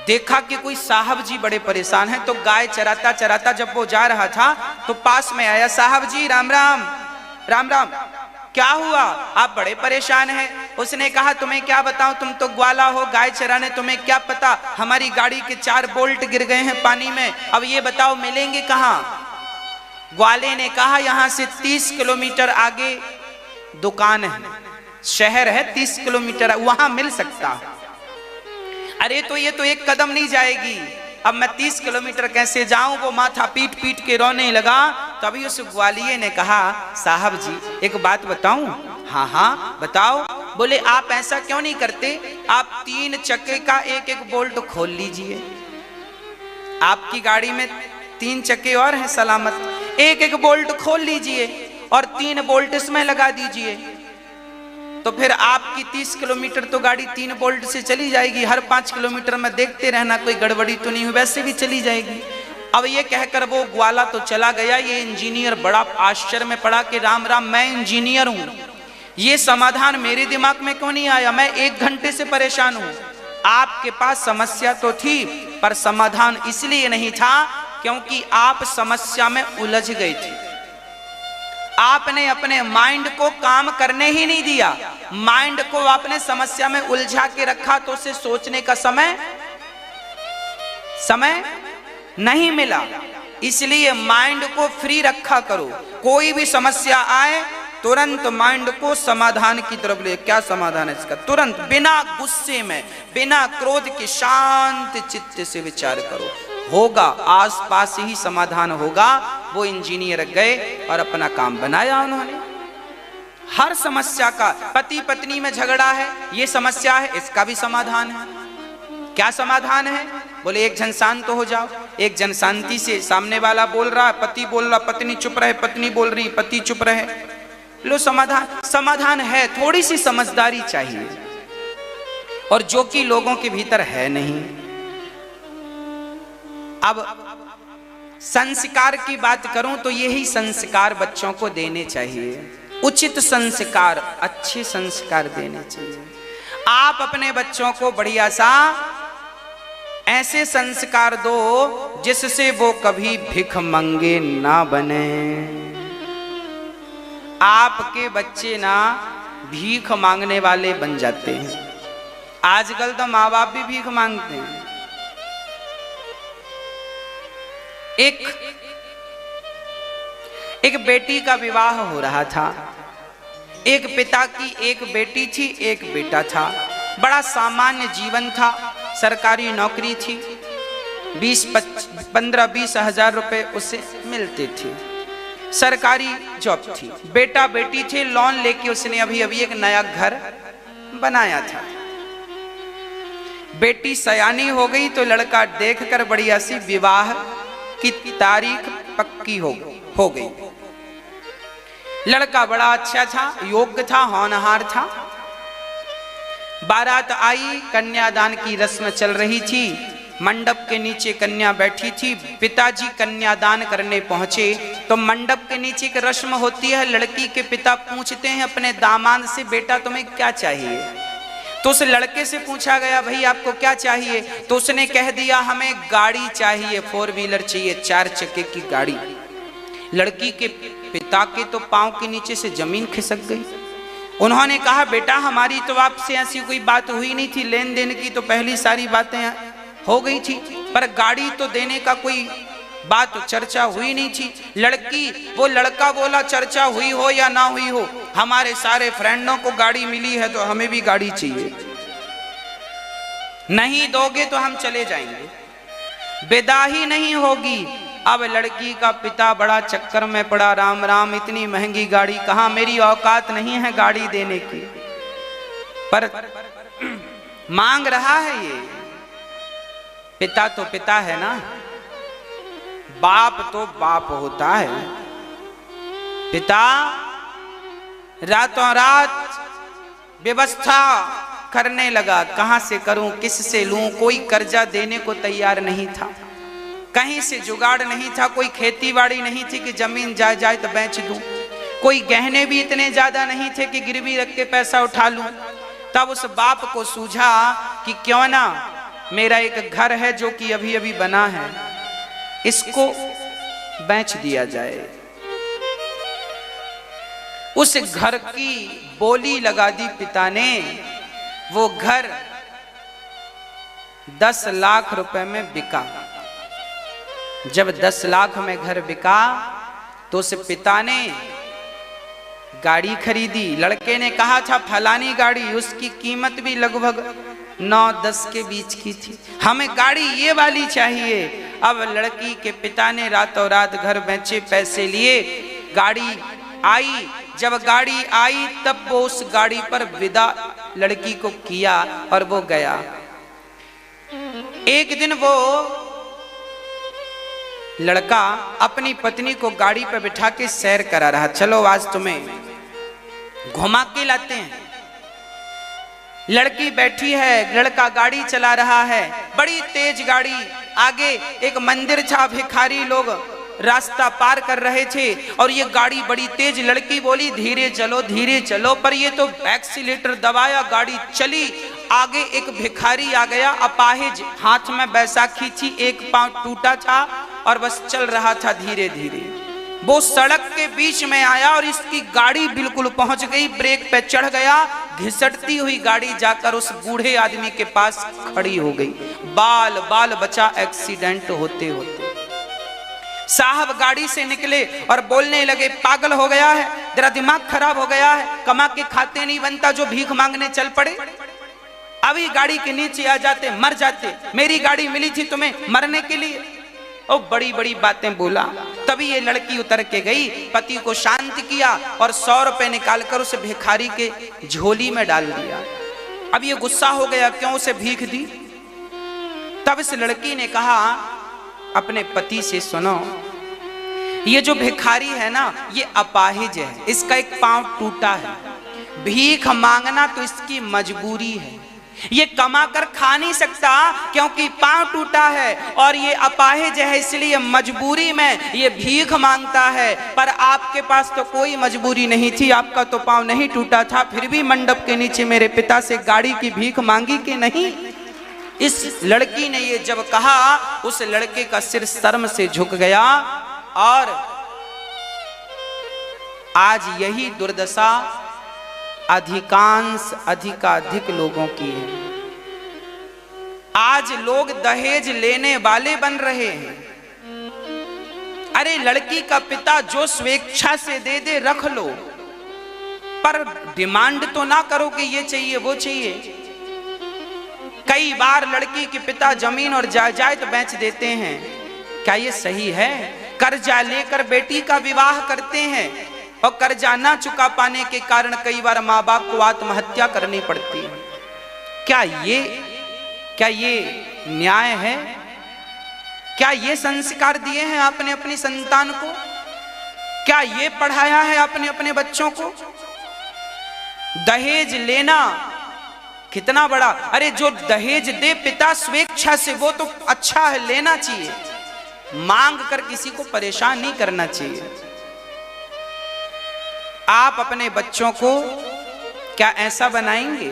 देखा कि कोई साहब जी बड़े परेशान हैं, तो गाय चराता चराता जब वो जा रहा था तो पास में आया। साहब जी राम राम। राम राम। क्या हुआ? आप बड़े परेशान हैं। उसने कहा तुम्हें क्या बताऊं, तुम तो ग्वाला हो, गाय चराने, तुम्हें क्या पता, हमारी गाड़ी के 4 बोल्ट गिर गए हैं पानी में, अब ये बताओ मिलेंगे कहाँ? ग्वाले ने कहा यहां से 30 किलोमीटर आगे दुकान है, शहर है 30 किलोमीटर, वहां मिल सकता है। अरे तो ये तो 1 कदम नहीं जाएगी, अब मैं 30 किलोमीटर कैसे जाऊं? वो माथा पीट पीट के रोने लगा। तभी उस ग्वालिये ने कहा साहब जी एक बात बताऊं? हाँ हाँ बताओ। बोले आप ऐसा क्यों नहीं करते, आप 3 चक्के का 1-1 बोल्ट खोल लीजिए। आपकी गाड़ी में 3 चक्के और हैं सलामत, 1-1 बोल्ट खोल लीजिए और 3 बोल्ट इसमें लगा दीजिए, तो फिर आपकी 30 किलोमीटर तो गाड़ी 3 बोल्ट से चली जाएगी। हर 5 किलोमीटर में देखते रहना कोई गड़बड़ी तो नहीं हुई, वैसे भी चली जाएगी। अब ये कहकर वो ग्वाला तो चला गया। ये इंजीनियर बड़ा आश्चर्य में पड़ा कि राम राम, मैं इंजीनियर हूं, ये समाधान मेरे दिमाग में क्यों नहीं आया? मैं 1 घंटे से परेशान हूं। आपके पास समस्या तो थी पर समाधान इसलिए नहीं था क्योंकि आप समस्या में उलझ गए थे। आपने अपने माइंड को काम करने ही नहीं दिया, माइंड को आपने समस्या में उलझा के रखा, तो उसे सोचने का समय नहीं मिला। इसलिए माइंड को फ्री रखा करो। कोई भी समस्या आए तुरंत माइंड को समाधान की तरफ ले। क्या समाधान है इसका? तुरंत बिना गुस्से में, बिना क्रोध के शांत चित्त से विचार करो, होगा, आसपास ही समाधान होगा। वो इंजीनियर गए और अपना काम बनाया उन्होंने। हर समस्या का, पति पत्नी में झगड़ा है, ये समस्या है, इसका भी समाधान है। क्या समाधान है? बोले एक जन शांत हो जाओ। एक जन शांति से, सामने वाला बोल रहा, पति बोल रहा, पत्नी चुप रहे, पत्नी बोल रही, पति चुप रहे। लो समाधान है, थोड़ी सी समझदारी चाहिए, और जो कि लोगों के भीतर है नहीं। अब संस्कार की बात करूं तो यही संस्कार बच्चों को देने चाहिए, उचित संस्कार, अच्छे संस्कार देने चाहिए। आप अपने बच्चों को बढ़िया सा ऐसे संस्कार दो जिससे वो कभी भिख मंगे ना बने। आपके बच्चे ना भीख मांगने वाले बन जाते हैं। आजकल तो माँ बाप भी भीख मांगते हैं। एक बेटी का विवाह हो रहा था। एक पिता की एक बेटी थी, एक बेटा था। बड़ा सामान्य जीवन था, सरकारी नौकरी थी, 15-20 हजार रुपए उसे मिलते थे, सरकारी जॉब थी। बेटा बेटी थे, लोन लेके उसने अभी अभी एक नया घर बनाया था। बेटी सयानी हो गई तो लड़का देखकर बढ़िया सी विवाह की तारीख पक्की हो गई। लड़का बड़ा अच्छा था, योग्य था, होनहार था। बारात आई, कन्यादान की रस्म चल रही थी। मंडप के नीचे कन्या बैठी थी। पिताजी कन्यादान करने पहुंचे तो मंडप के नीचे एक रस्म होती है, लड़की के पिता पूछते हैं अपने दामाद से, बेटा तुम्हें क्या चाहिए? तो उस लड़के से पूछा गया, भाई आपको क्या चाहिए? तो उसने कह दिया, हमें गाड़ी चाहिए, 4 व्हीलर चाहिए, 4 चक्के की गाड़ी। लड़की के पिता के तो पांव के नीचे से जमीन खिसक गई। उन्होंने कहा, बेटा हमारी तो आपसे ऐसी कोई बात हुई नहीं थी, लेन देन की तो पहली सारी बातें हो गई थी, पर गाड़ी तो देने का कोई बात चर्चा हुई नहीं थी। वो लड़का बोला, चर्चा हुई हो या ना हुई हो, हमारे सारे फ्रेंडों को गाड़ी मिली है तो हमें भी गाड़ी चाहिए, नहीं दोगे तो हम चले जाएंगे, विदा ही नहीं होगी। अब लड़की का पिता बड़ा चक्कर में पड़ा, राम राम, इतनी महंगी गाड़ी कहाँ, मेरी औकात नहीं है गाड़ी देने की, पर मांग रहा है ये। पिता तो पिता है ना, बाप तो बाप होता है। पिता रातों रात व्यवस्था करने लगा, कहां से करूं, किस से लूं, कोई कर्जा देने को तैयार नहीं था, कहीं से जुगाड़ नहीं था, कोई खेती बाड़ी नहीं थी कि जमीन जाए तो बेच दूं, कोई गहने भी इतने ज्यादा नहीं थे कि गिरवी रख के पैसा उठा लूं। तब उस बाप को सूझा कि क्यों ना मेरा एक घर है जो कि अभी अभी बना है, इसको बेच दिया जाए। उस घर की बोली लगा दी पिता ने। वो घर 10 लाख रुपए में बिका। जब 10 लाख में घर बिका तो उस पिता ने गाड़ी खरीदी। लड़के ने कहा था फलानी गाड़ी, उसकी कीमत भी लगभग 9-10 के बीच की थी, हमें गाड़ी ये वाली चाहिए। अब लड़की के पिता ने रातों रात घर बेचे, पैसे लिए, गाड़ी आई। जब गाड़ी आई तब वो उस गाड़ी पर विदा लड़की को किया और वो गया। एक दिन वो लड़का अपनी पत्नी को गाड़ी पर बिठा के सैर करा रहा, चलो आज तुम्हें घुमा के लाते हैं। लड़की बैठी है, लड़का गाड़ी चला रहा है, बड़ी तेज गाड़ी। आगे एक मंदिर था, भिखारी लोग रास्ता पार कर रहे थे और ये गाड़ी बड़ी तेज। लड़की बोली धीरे चलो धीरे चलो, पर ये तो एक्सीलेटर दबाया, गाड़ी चली। आगे एक भिखारी आ गया, अपाहिज, हाथ में बैसाखी थी, एक पांव टूटा था और बस चल रहा था धीरे धीरे। वो सड़क के बीच में आया और इसकी गाड़ी बिल्कुल पहुंच गई, ब्रेक पे चढ़ गया, घिसटती हुई गाड़ी जाकर उस बूढ़े आदमी के पास खड़ी हो गई। बाल बाल बचा एक्सीडेंट होते होते। साहब गाड़ी से निकले और बोलने लगे, पागल हो गया है, तेरा दिमाग खराब हो गया है, कमा के खाते नहीं बनता जो भीख मांगने चल पड़े। अभी गाड़ी के नीचे आ जाते, मर जाते, मेरी गाड़ी मिली थी तुम्हें मरने के लिए। और बड़ी बड़ी बातें बोला। तभी ये लड़की उतर के गई, पति को शांत किया और 100 रुपए निकालकर उसे भिखारी के झोली में डाल दिया। अब ये गुस्सा हो गया, क्यों उसे भीख दी, तब इस लड़की ने कहा अपने पति से, सुनो, ये जो भिखारी है ना, ये अपाहिज है, इसका एक पांव टूटा है, भीख मांगना तो इसकी मजबूरी है, ये कमा कर खा नहीं सकता क्योंकि पांव टूटा है, और ये अपाहिज है इसलिए मजबूरी में ये भीख मांगता है। पर आपके पास तो कोई मजबूरी नहीं थी, आपका तो पांव नहीं टूटा था, फिर भी मंडप के नीचे मेरे पिता से गाड़ी की भीख मांगी कि नहीं? इस लड़की ने ये जब कहा, उस लड़के का सिर शर्म से झुक गया। और आज यही दुर्दशा अधिकाधिक लोगों की है। आज लोग दहेज लेने वाले बन रहे हैं। अरे लड़की का पिता जो स्वेच्छा से दे दे रख लो, पर डिमांड तो ना करो कि ये चाहिए वो चाहिए। कई बार लड़की के पिता जमीन और जायदाद बेच देते हैं। क्या ये सही है? कर्जा लेकर बेटी का विवाह करते हैं और कर्जा ना चुका पाने के कारण कई बार माँ बाप को आत्महत्या करनी पड़ती है। क्या ये न्याय है? क्या ये संस्कार दिए हैं आपने अपनी संतान को? क्या ये पढ़ाया है आपने अपने बच्चों को? दहेज लेना कितना बड़ा, अरे जो दहेज दे पिता स्वेच्छा से वो तो अच्छा है, लेना चाहिए, मांग कर किसी को परेशान नहीं करना चाहिए। आप अपने बच्चों को क्या ऐसा बनाएंगे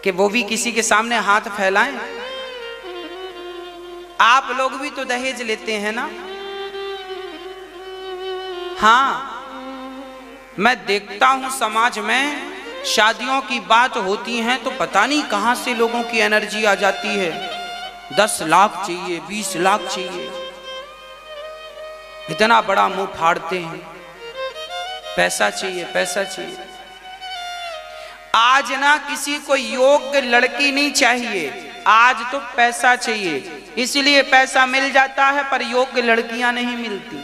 कि वो भी किसी के सामने हाथ फैलाएं? आप लोग भी तो दहेज लेते हैं ना? हाँ, मैं देखता हूं समाज में शादियों की बात होती है तो पता नहीं कहां से लोगों की एनर्जी आ जाती है। 10 लाख चाहिए, 20 लाख चाहिए, इतना बड़ा मुंह फाड़ते हैं, पैसा चाहिए, पैसा चाहिए। आज ना किसी को योग्य लड़की नहीं चाहिए, आज तो पैसा चाहिए। इसलिए पैसा मिल जाता है पर योग्य लड़कियां नहीं मिलती।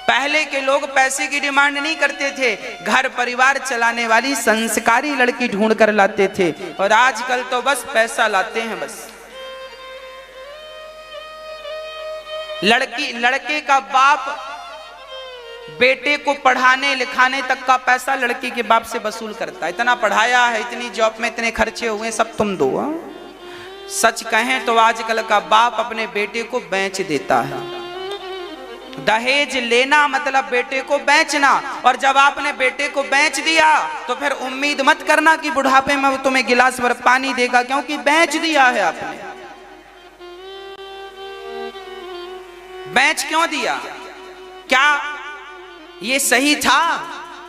पहले के लोग पैसे की डिमांड नहीं करते थे, घर परिवार चलाने वाली संस्कारी लड़की ढूंढ कर लाते थे, और आजकल तो बस पैसा लाते हैं। बस लड़के का बाप बेटे को पढ़ाने लिखाने तक का पैसा लड़की के बाप से वसूल करता है। इतना पढ़ाया है, इतनी जॉब में इतने खर्चे हुए, सब तुम दो। सच कहें तो आजकल का बाप अपने बेटे को बेच देता है। दहेज लेना मतलब बेटे को बेचना, और जब आपने बेटे को बेच दिया तो फिर उम्मीद मत करना कि बुढ़ापे में वो तुम्हें गिलास भर पानी देगा, क्योंकि बेच दिया है आपने। बेच क्यों दिया? क्या ये सही था?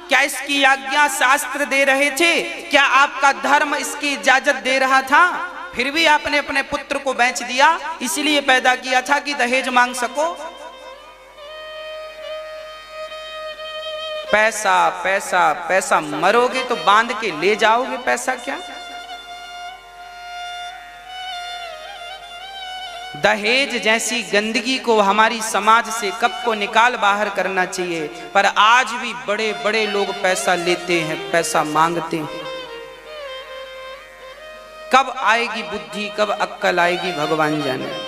क्या इसकी आज्ञा शास्त्र दे रहे थे? क्या आपका धर्म इसकी इजाजत दे रहा था? फिर भी आपने अपने पुत्र को बेच दिया। इसलिए पैदा किया था कि दहेज मांग सको। पैसा पैसा पैसा, मरोगे तो बांध के ले जाओगे, पैसा क्या? दहेज जैसी गंदगी को हमारी समाज से कब को निकाल बाहर करना चाहिए। पर आज भी बड़े बड़े लोग पैसा लेते हैं, पैसा मांगते हैं। कब आएगी बुद्धि, कब अक्कल आएगी, भगवान जाने।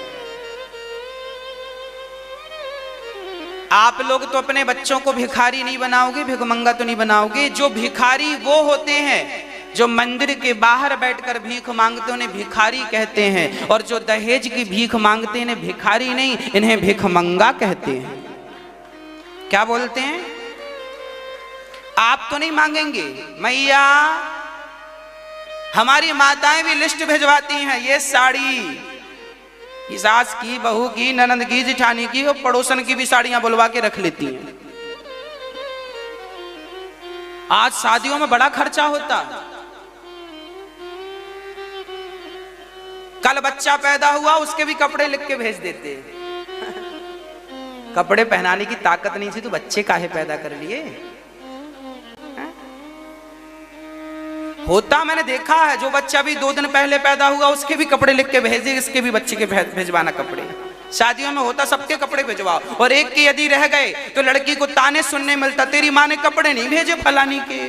आप लोग तो अपने बच्चों को भिखारी नहीं बनाओगे, भिखमंगा तो नहीं बनाओगे। जो भिखारी वो होते हैं जो मंदिर के बाहर बैठकर भीख मांगते, उन्हें भिखारी कहते हैं। और जो दहेज की भीख मांगते हैं, इन्हें भिखारी नहीं, इन्हें भिखमंगा कहते हैं। क्या बोलते हैं? आप तो नहीं मांगेंगे मैया, हमारी माताएं भी लिस्ट भिजवाती हैं, ये साड़ी सास की, बहू की, ननंद की, जिठानी की, और पड़ोसन की भी साड़ियां बुलवा के रख लेती हैं। आज शादियों में बड़ा खर्चा होता। कल बच्चा पैदा हुआ, उसके भी कपड़े लिख के भेज देते। कपड़े पहनाने की ताकत नहीं थी तो बच्चे काहे पैदा कर लिए? होता मैंने देखा है, जो बच्चा भी 2 दिन पहले पैदा हुआ उसके भी कपड़े लिख के भेजे, इसके भी बच्चे के भेजवाना कपड़े। शादियों में होता सबके कपड़े भिजवाओ, और एक के यदि रह गए तो लड़की को ताने सुनने मिलता, तेरी माँ ने कपड़े नहीं भेजे फलानी के।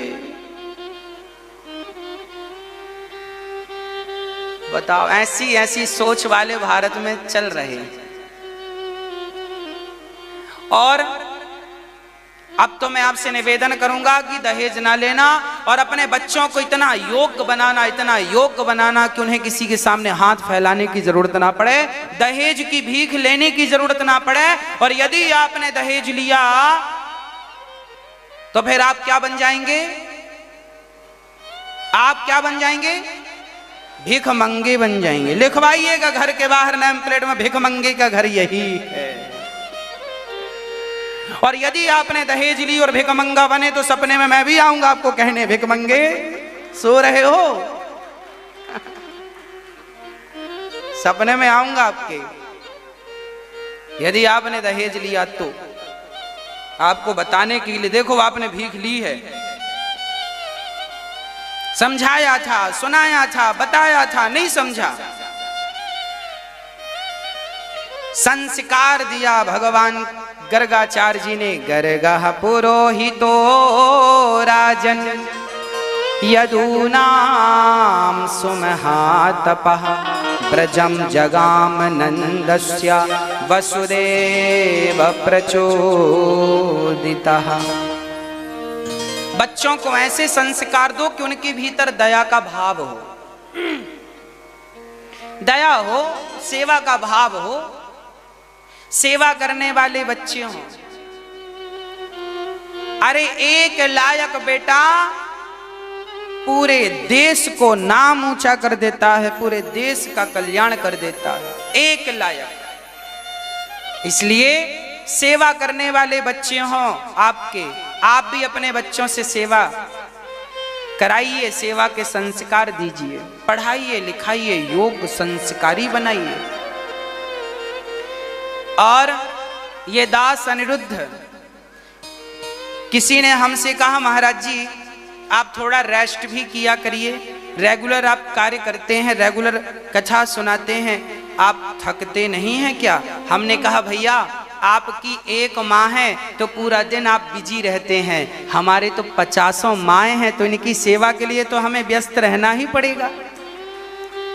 बताओ, ऐसी ऐसी सोच वाले भारत में चल रहे हैं। और अब तो मैं आपसे निवेदन करूंगा कि दहेज ना लेना और अपने बच्चों को इतना योग्य बनाना, इतना योग्य बनाना कि उन्हें किसी के सामने हाथ फैलाने की जरूरत ना पड़े, दहेज की भीख लेने की जरूरत ना पड़े। और यदि आपने दहेज लिया तो फिर आप क्या बन जाएंगे? आप क्या बन जाएंगे? भिख मंगे बन जाएंगे। लिखवाइएगा घर के बाहर नेम प्लेट में, भिख मंगे का घर यही है। और यदि आपने दहेज ली और भिख मंगा बने तो सपने में मैं भी आऊंगा आपको कहने, भिख मंगे सो रहे हो? सपने में आऊंगा आपके। यदि आपने दहेज लिया तो आपको बताने के लिए, देखो आपने भीख ली है, समझाया था, सुनाया था, बताया था, नहीं समझा। संस्कार दिया भगवान गर्गाचार्य जी ने। गर्गः पुरोहितो राजन यदूनां सुमहातपः ब्रजम जगाम नंदस्य वसुदेव प्रचोदितः। बच्चों को ऐसे संस्कार दो कि उनके भीतर दया का भाव हो, दया हो, सेवा का भाव हो, सेवा करने वाले बच्चे हों। अरे एक लायक बेटा पूरे देश को नाम ऊंचा कर देता है, पूरे देश का कल्याण कर देता है, एक लायक। इसलिए सेवा करने वाले बच्चे हों आपके, आप भी अपने बच्चों से सेवा कराइए, सेवा के संस्कार दीजिए, पढ़ाइए लिखाइए, योग संस्कारी बनाइए। और ये दास अनिरुद्ध, किसी ने हमसे कहा महाराज जी आप थोड़ा रेस्ट भी किया करिए, रेगुलर आप कार्य करते हैं, रेगुलर कथा सुनाते हैं, आप थकते नहीं हैं क्या? हमने कहा भैया आपकी एक माँ है तो पूरा दिन आप बिजी रहते हैं, हमारे तो 50 माएँ हैं, तो इनकी सेवा के लिए तो हमें व्यस्त रहना ही पड़ेगा।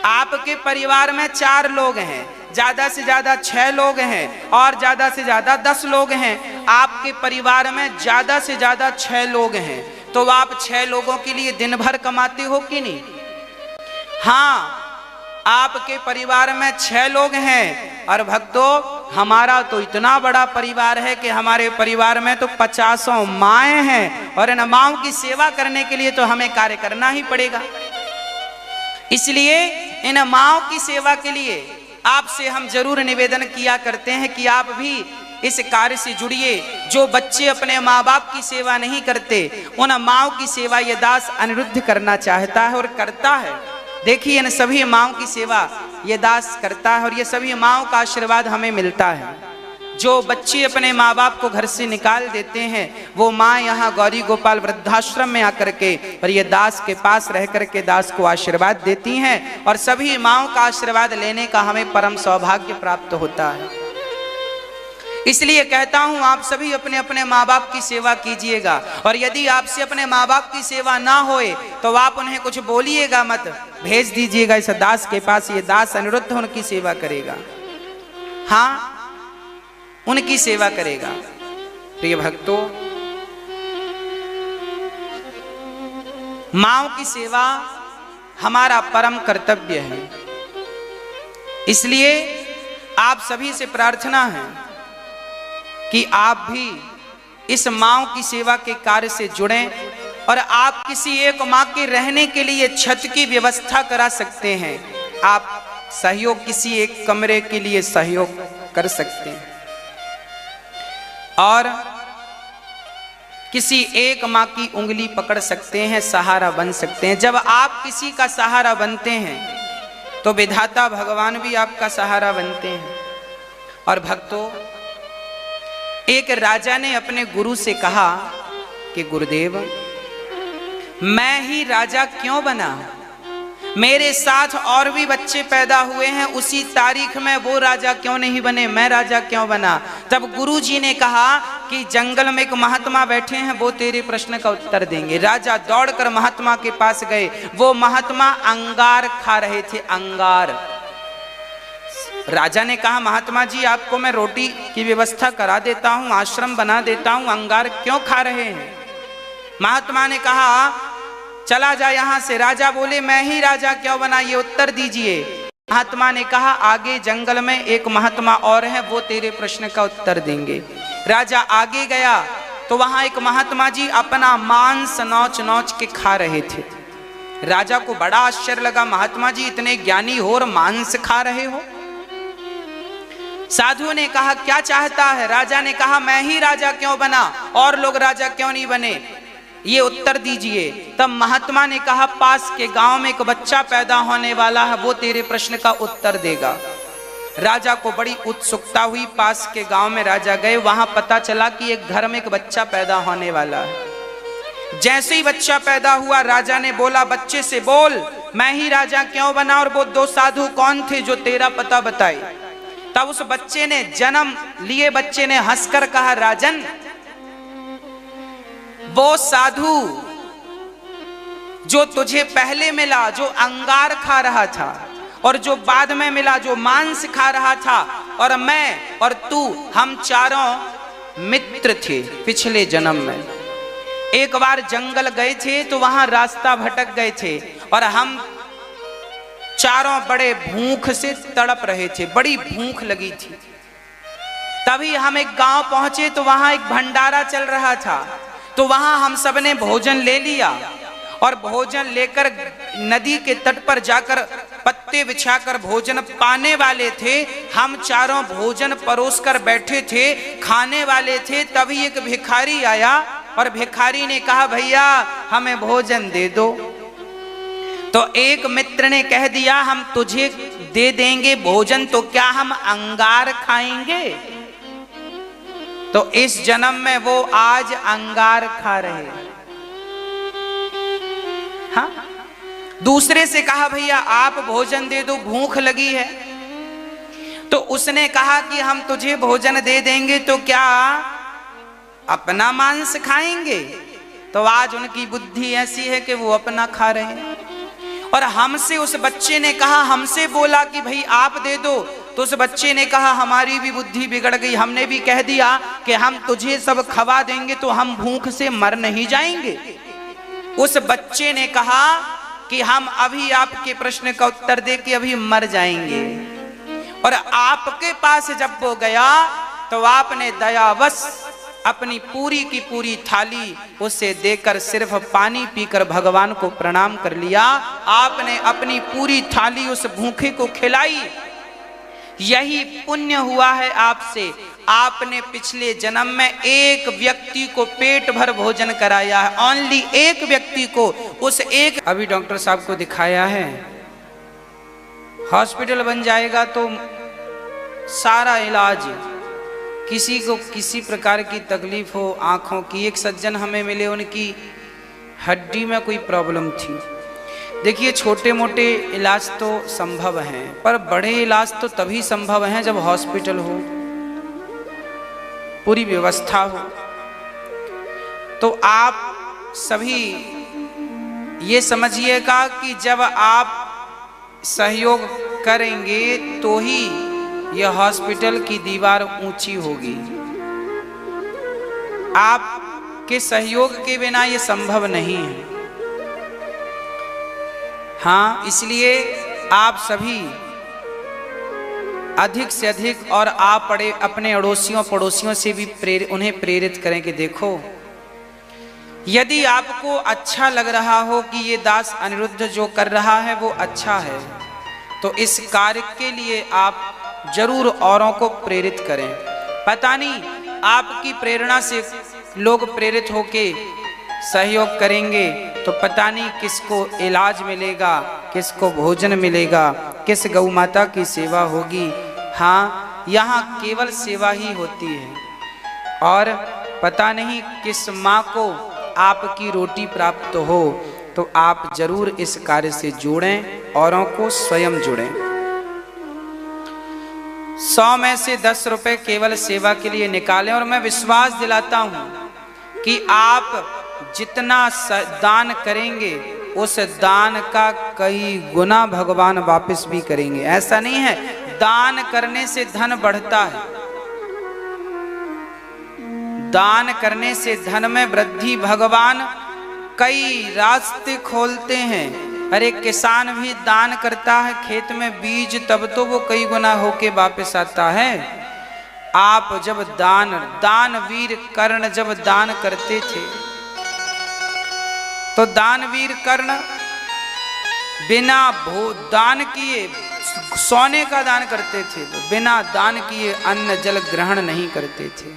आपके परिवार में 4 लोग हैं, ज्यादा से ज्यादा 6 लोग हैं, और ज्यादा से ज्यादा 10 लोग हैं। आपके परिवार में ज्यादा से ज्यादा 6 लोग हैं, तो आप 6 लोगों के लिए दिन भर कमाते हो कि नहीं? हाँ, आपके परिवार में 6 लोग हैं, और भक्तों हमारा तो इतना बड़ा परिवार है कि हमारे परिवार में तो 50 माएँ हैं, और इन माँओं की सेवा करने के लिए तो हमें कार्य करना ही पड़ेगा। इसलिए इन माँओं की सेवा के लिए आपसे हम जरूर निवेदन किया करते हैं कि आप भी इस कार्य से जुड़िए। जो बच्चे अपने माँ बाप की सेवा नहीं करते, उन माँओं की सेवा ये दास अनिरुद्ध करना चाहता है और करता है। देखिए इन सभी माँओं की सेवा ये दास करता है, और ये सभी माँओं का आशीर्वाद हमें मिलता है। जो बच्चे अपने माँ बाप को घर से निकाल देते हैं, वो माँ यहाँ गौरी गोपाल वृद्धाश्रम में आकर के और ये दास के पास रह करके दास को आशीर्वाद देती हैं, और सभी माँओं का आशीर्वाद लेने का हमें परम सौभाग्य प्राप्त होता है। इसलिए कहता हूँ आप सभी अपने अपने माँ बाप की सेवा कीजिएगा, और यदि आपसे अपने माँ बाप की सेवा ना होए तो आप उन्हें कुछ बोलिएगा मत, भेज दीजिएगा इस दास के पास, ये दास अनिरुद्ध उनकी सेवा करेगा। हाँ, उनकी सेवा करेगा। प्रिय भक्तों, माँओं की सेवा हमारा परम कर्तव्य है। इसलिए आप सभी से प्रार्थना है कि आप भी इस माँओं की सेवा के कार्य से जुड़ें, और आप किसी एक माँ के रहने के लिए छत की व्यवस्था करा सकते हैं। आप सहयोग किसी एक कमरे के लिए सहयोग कर सकते हैं, और किसी एक माँ की उंगली पकड़ सकते हैं, सहारा बन सकते हैं। जब आप किसी का सहारा बनते हैं तो विधाता भगवान भी आपका सहारा बनते हैं। और भक्तों, एक राजा ने अपने गुरु से कहा कि गुरुदेव, मैं ही राजा क्यों बना? मेरे साथ और भी बच्चे पैदा हुए हैं, उसी तारीख में वो राजा क्यों नहीं बने, मैं राजा क्यों बना? तब गुरु जी ने कहा कि जंगल में एक महात्मा बैठे हैं, वो तेरे प्रश्न का उत्तर देंगे। राजा दौड़कर महात्मा के पास गए। वो महात्मा अंगार खा रहे थे, अंगार। राजा ने कहा, महात्मा जी आपको मैं रोटी की व्यवस्था करा देता हूं, आश्रम बना देता हूं, अंगार क्यों खा रहे हैं? महात्मा ने कहा, चला जा यहां से। राजा बोले, मैं ही राजा क्यों बना, ये उत्तर दीजिए। महात्मा ने कहा, आगे जंगल में एक महात्मा और है, वो तेरे प्रश्न का उत्तर देंगे। राजा आगे गया तो वहां एक महात्मा जी अपना मांस नोच नोच के खा रहे थे। राजा को बड़ा आश्चर्य लगा, महात्मा जी इतने ज्ञानी हो और मांस खा रहे हो। साधु ने कहा, क्या चाहता है? राजा ने कहा, मैं ही राजा क्यों बना, और लोग राजा क्यों नहीं बने, ये उत्तर दीजिए। तब महात्मा ने कहा, पास के गांव में एक बच्चा पैदा होने वाला है, वो तेरे प्रश्न का उत्तर देगा। राजा को बड़ी उत्सुकता हुई। पास के गांव में राजा गए, वहां पता चला कि एक घर में एक बच्चा पैदा होने वाला है। जैसे ही बच्चा पैदा हुआ, राजा ने बोला बच्चे से, बोल मैं ही राजा क्यों बना और वो दो साधु कौन थे जो तेरा पता बताए। तब उस बच्चे ने, जन्म लिए बच्चे ने हंसकर कहा, राजन वो साधु जो तुझे पहले मिला, जो अंगार खा रहा था, और जो बाद में मिला, जो मांस खा रहा था, और मैं और तू, हम चारों मित्र थे पिछले जन्म में। एक बार जंगल गए थे तो वहां रास्ता भटक गए थे, और हम चारों बड़े भूख से तड़प रहे थे, बड़ी भूख लगी थी। तभी हम एक गांव पहुंचे तो वहां एक भंडारा चल रहा था, तो वहां हम सबने भोजन ले लिया, और भोजन लेकर नदी के तट पर जाकर पत्ते बिछाकर भोजन पाने वाले थे। हम चारों भोजन परोसकर बैठे थे, खाने वाले थे। तभी एक भिखारी आया और भिखारी ने कहा, भैया हमें भोजन दे दो। तो एक मित्र ने कह दिया, हम तुझे दे देंगे भोजन, तो क्या हम अंगार खाएंगे? तो इस जन्म में वो आज अंगार खा रहे हैं। हाँ? दूसरे से कहा, भैया आप भोजन दे दो, भूख लगी है। तो उसने कहा कि हम तुझे भोजन दे देंगे, तो क्या अपना मांस खाएंगे? तो आज उनकी बुद्धि ऐसी है कि वो अपना खा रहे हैं। और हमसे, उस बच्चे ने कहा, हमसे बोला कि भाई आप दे दो, तो उस बच्चे ने कहा, हमारी भी बुद्धि बिगड़ गई, हमने भी कह दिया कि हम तुझे सब खवा देंगे तो हम भूख से मर नहीं जाएंगे। उस बच्चे ने कहा कि हम अभी आपके प्रश्न का उत्तर दे के अभी मर जाएंगे। और आपके पास जब वो गया तो आपने दयावश अपनी पूरी की पूरी थाली उसे देकर सिर्फ पानी पीकर भगवान को प्रणाम कर लिया। आपने अपनी पूरी थाली उस भूखे को खिलाई। यही पुण्य हुआ है आपसे। आपने पिछले जन्म में एक व्यक्ति को पेट भर भोजन कराया है, ओनली एक व्यक्ति को। उस एक, अभी डॉक्टर साहब को दिखाया है, हॉस्पिटल बन जाएगा तो सारा इलाज, किसी को किसी प्रकार की तकलीफ हो आंखों की। एक सज्जन हमें मिले, उनकी हड्डी में कोई प्रॉब्लम थी। देखिए, छोटे मोटे इलाज तो संभव हैं, पर बड़े इलाज तो तभी संभव हैं जब हॉस्पिटल हो, पूरी व्यवस्था हो। तो आप सभी ये समझिएगा कि जब आप सहयोग करेंगे तो ही यह हॉस्पिटल की दीवार ऊंची होगी। आपके सहयोग के बिना यह संभव नहीं है। हाँ, इसलिए आप सभी अधिक से अधिक, और आप अपने अड़ोसियों पड़ोसियों से भी उन्हें प्रेरित करें कि देखो, यदि आपको अच्छा लग रहा हो कि ये दास अनिरुद्ध जो कर रहा है वो अच्छा है, तो इस कार्य के लिए आप जरूर औरों को प्रेरित करें। पता नहीं, आपकी प्रेरणा से लोग प्रेरित होके सहयोग करेंगे तो पता नहीं किसको इलाज मिलेगा, किसको भोजन मिलेगा, किस गौ माता की सेवा होगी। हाँ, यहाँ केवल सेवा ही होती है, और पता नहीं किस माँ को आपकी रोटी प्राप्त हो। तो आप जरूर इस कार्य से जुड़ें, औरों को स्वयं जुड़ें। 100 में से 10 रुपए केवल सेवा के लिए निकालें। और मैं विश्वास दिलाता हूं कि आप जितना दान करेंगे उस दान का कई गुना भगवान वापस भी करेंगे। ऐसा नहीं है दान करने से धन बढ़ता है, दान करने से धन में वृद्धि भगवान कई रास्ते खोलते हैं। अरे किसान भी दान करता है खेत में बीज, तब तो वो कई गुना होके वापस आता है। आप जब दानवीर कर्ण जब दान करते थे तो दानवीर कर्ण बिना दान किए सोने का दान करते थे, तो बिना दान किए अन्न जल ग्रहण नहीं करते थे।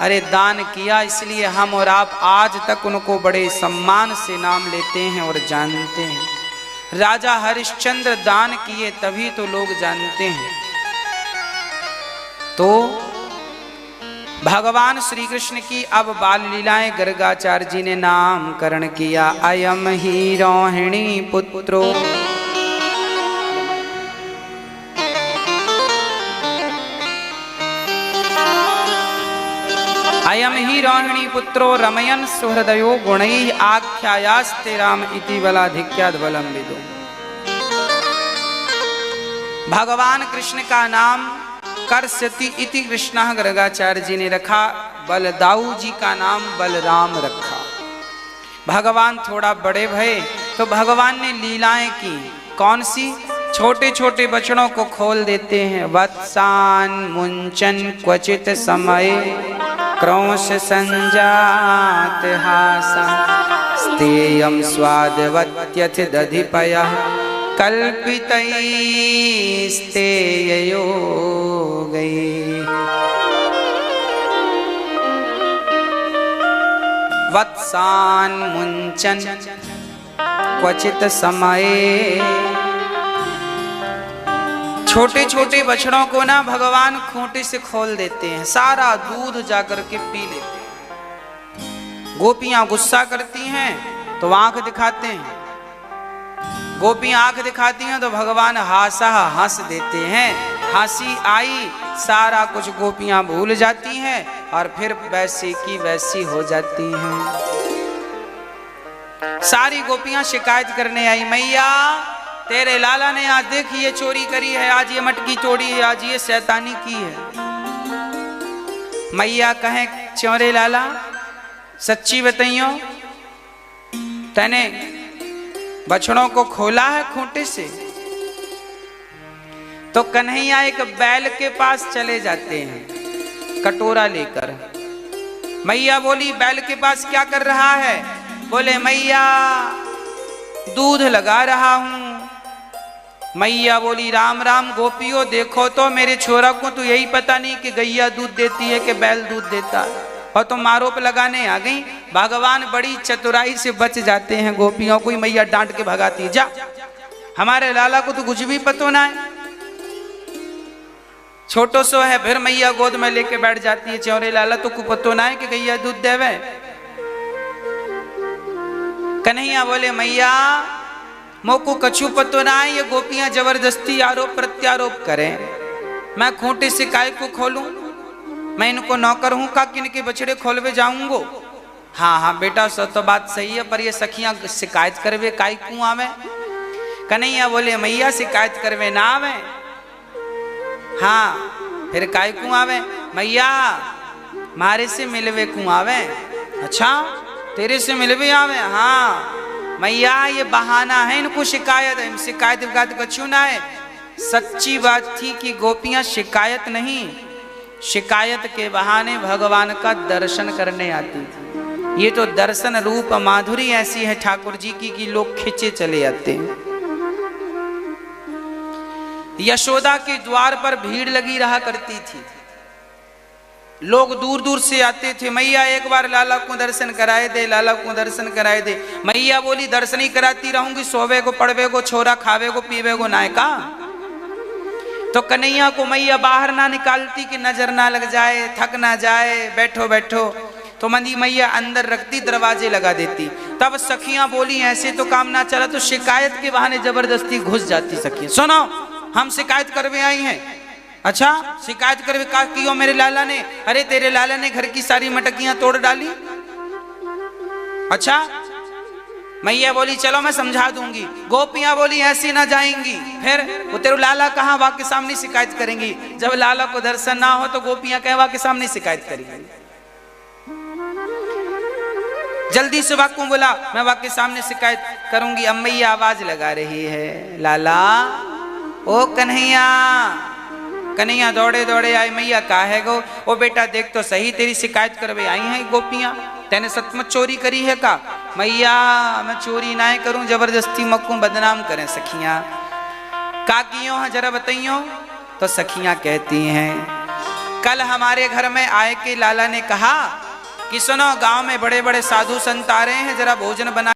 अरे दान किया, इसलिए हम और आप आज तक उनको बड़े सम्मान से नाम लेते हैं और जानते हैं। राजा हरिश्चंद्र दान किए तभी तो लोग जानते हैं। तो भगवान श्री कृष्ण की अब बाल लीलाएं गर्गाचार्य जी ने नामकरण किया। अयम ही रोहिणी पुत्रो, अयम ही रोहिणी पुत्रो रमयन सुहृदयो गुणैः आख्यायास्ते राम इति बलाधिक्याद् बलम विदो। भगवान कृष्ण का नाम करसति इति कृष्णः गर्गाचार्य जी ने रखा। बलदाऊ जी का नाम बलराम रखा। भगवान थोड़ा बड़े भये तो भगवान ने लीलाएं की। कौन सी? छोटे छोटे बछड़ों को खोल देते हैं। वत्सान मुंचन क्वचित समय क्रौश संजात हासा स्तेयम स्वादवत्यथ दधिपयः कल्पितैस्तेयो गई। वत्सान मुंचन क्वचित समय, छोटे छोटे बछड़ों को ना भगवान खूंटे से खोल देते हैं, सारा दूध जाकर के पी लेते हैं। गोपियां गुस्सा करती हैं तो आंख दिखाते हैं, गोपियां आंख दिखाती हैं तो भगवान हासा हंस देते हैं। हंसी आई, सारा कुछ गोपियां भूल जाती हैं और फिर वैसी की वैसी हो जाती हैं। सारी गोपियां शिकायत करने आई, मैया तेरे लाला ने आज देख ये चोरी करी है, आज ये मटकी तोड़ी है, आज ये शैतानी की है। मैया कहें, चोरे लाला सच्ची बताइयो, तने बछड़ों को खोला है खूंटे से? तो कन्हैया एक बैल के पास चले जाते हैं कटोरा लेकर। मैया बोली, बैल के पास क्या कर रहा है? बोले, मैया दूध लगा रहा हूं। मैया बोली, राम राम गोपियों, देखो तो मेरे छोरा को तो यही पता नहीं कि गैया दूध देती है कि बैल दूध देता है, और तुम आरोप लगाने आ गई। भगवान बड़ी चतुराई से बच जाते हैं गोपियों को। मैया डांट के भगाती, जा हमारे लाला को तो कुछ भी पतो ना है, छोटो सो है। फिर मैया गोद में लेके बैठ जाती है, चौरे लाला तो को पतो ना है कि गैया दूध देवे। कन्हैया बोले, मैया मोको कछु पतो ना है, ये गोपियां जबरदस्ती आरोप प्रत्यारोप करें, मैं खूंटे से काय को खोलूं? मैं इनको नौकर हूं का कि इनके बछड़े खोलवे जाऊंगो? हाँ हाँ बेटा, सो तो बात सही है, पर ये सखियां शिकायत करवे काय को आवे? कन्हैया बोले, मैया शिकायत करवे ना आवे। हाँ फिर काय को आवे? मैया मारे से मिलवे को आवे। अच्छा तेरे से मिलवे आवे? हाँ मैया ये बहाना है, इनको शिकायत है। शिकायत कछु ना है। सच्ची बात थी कि गोपियां शिकायत नहीं, शिकायत के बहाने भगवान का दर्शन करने आती थी। ये तो दर्शन रूप माधुरी ऐसी है ठाकुर जी की कि लोग खिंचे चले आते हैं। यशोदा के द्वार पर भीड़ लगी रहा करती थी, लोग दूर दूर से आते थे। मैया एक बार लाला को दर्शन कराए दे, लाला को दर्शन कराए दे। मैया बोली, दर्शन ही कराती रहूंगी, सोवे को पड़वे को छोरा, खावे को पीवे को नायका। तो कन्हैया को मैया बाहर ना निकालती कि नजर ना लग जाए, थक ना जाए, बैठो बैठो। तो मंदी मैया अंदर रखती, दरवाजे लगा देती। तब सखियां बोली, ऐसे तो काम ना चला। तो शिकायत के बहाने जबरदस्ती घुस जाती सखियां। सुनो, हम शिकायत करवे आई हैं, अच्छा, शिकायत कर कियो मेरे लाला ने? अरे तेरे लाला ने घर की सारी मटकियां तोड़ डाली। अच्छा, मैया बोली चलो मैं समझा दूंगी। गोपियां बोली ऐसी ना जाएंगी। फिर वो तेरे लाला कहाँ, वाह के सामने शिकायत करेंगी। जब लाला को दर्शन ना हो तो गोपियां कहे वाह के सामने शिकायत करेंगी। जल्दी से वाक्य बोला मैं वाह के सामने शिकायत करूंगी। अब मैया आवाज लगा रही है, लाला ओ कन्हैया। कन्हैया दौड़े दौड़े आए, मैया का है गो? ओ बेटा देख तो सही, तेरी शिकायत करवे आई हैं गोपियां, तेने सचमुच चोरी करी है का? मैया मैं चोरी ना करूं, जबरदस्ती मक्कू बदनाम करें सखियां। का कियो है जरा बताइयो? तो सखियां कहती हैं कल हमारे घर में आए के लाला ने कहा कि सुनो गांव में बड़े बड़े साधु संत आ रहे हैं, जरा भोजन बना